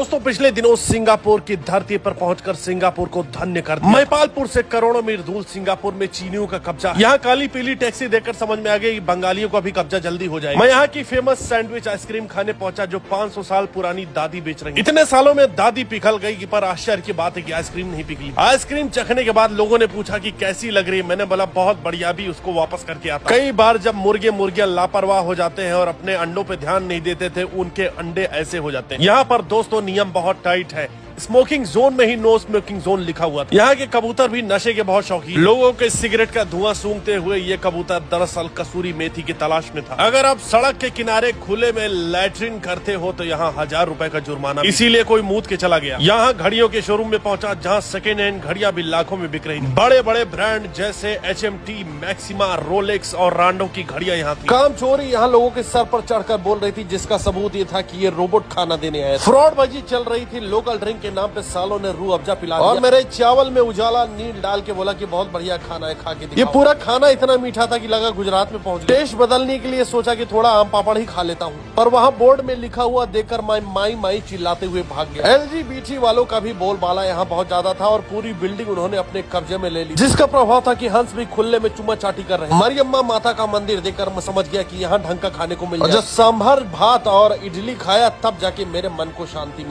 दोस्तों पिछले दिनों सिंगापुर की धरती पर पहुंचकर सिंगापुर को धन्य कर दिया। मैपालपुर से करोड़ों मील दूर सिंगापुर में चीनियों का कब्जा। यहाँ काली पीली टैक्सी देखकर समझ में आ गया कि बंगालियों का भी कब्जा जल्दी हो जाएगा। मैं यहाँ की फेमस सैंडविच आइसक्रीम खाने पहुंचा जो 500 साल पुरानी दादी बेच रही है। इतने सालों में दादी पिघल गई पर आश्चर्य की बात है कि आइसक्रीम नहीं पिघली। आइसक्रीम चखने के बाद लोगों ने पूछा कि कैसी लग रही है। मैंने बोला बहुत बढ़िया, भी उसको वापस करके आता। कई बार जब मुर्गियां लापरवाह हो जाते हैं और अपने अंडों पे ध्यान नहीं देते थे, उनके अंडे ऐसे हो जाते हैं। यहाँ पर दोस्तों नियम बहुत टाइट है। स्मोकिंग जोन में ही नो स्मोकिंग जोन लिखा हुआ था। यहाँ के कबूतर भी नशे के बहुत शौकीन। लोगों के सिगरेट का धुआं सूंघते हुए ये कबूतर दरअसल कसूरी मेथी की तलाश में था। अगर आप सड़क के किनारे खुले में लैट्रिन करते हो तो यहाँ 1000 रुपए का जुर्माना, इसीलिए कोई मूत के चला गया। यहाँ घड़ियों के शोरूम में पहुंचा जहाँ सेकेंड हैंड घड़ियां भी लाखों में बिक रही। बड़े बड़े ब्रांड जैसे HMT, मैक्सिमा, रोलेक्स और रांडो की घड़ियां यहाँ थी। काम चोरी यहाँ लोगों के सर पर चढ़कर बोल रही थी, जिसका सबूत ये था कि ये रोबोट खाना देने आए। फ्रॉडबाजी चल रही थी। लोकल ड्रिंक नाम पे सालों ने रूह अफ़ज़ा पिला दिया और मेरे चावल में उजाला नील डाल के बोला कि बहुत बढ़िया खाना है, खा के दिखाओ। ये पूरा खाना इतना मीठा था कि लगा गुजरात में पहुंच गया। टेस्ट बदलने के लिए सोचा कि थोड़ा आम पापड़ ही खा लेता हूँ, पर वहाँ बोर्ड में लिखा हुआ देखकर माई माई चिल्लाते हुए भाग गया। LGBT वालों का भी बोलबाला यहाँ बहुत ज्यादा था और पूरी बिल्डिंग उन्होंने अपने कब्जे में ले ली, जिसका प्रभाव था कि हंस भी खुले में चुम्मा चाटी कर रहे। मरियम्मा माता का मंदिर देखकर मैं समझ गया कि यहाँ ढंग का खाने को मिल गया। जब सांभर भात और इडली खाया तब जाके मेरे मन को शांति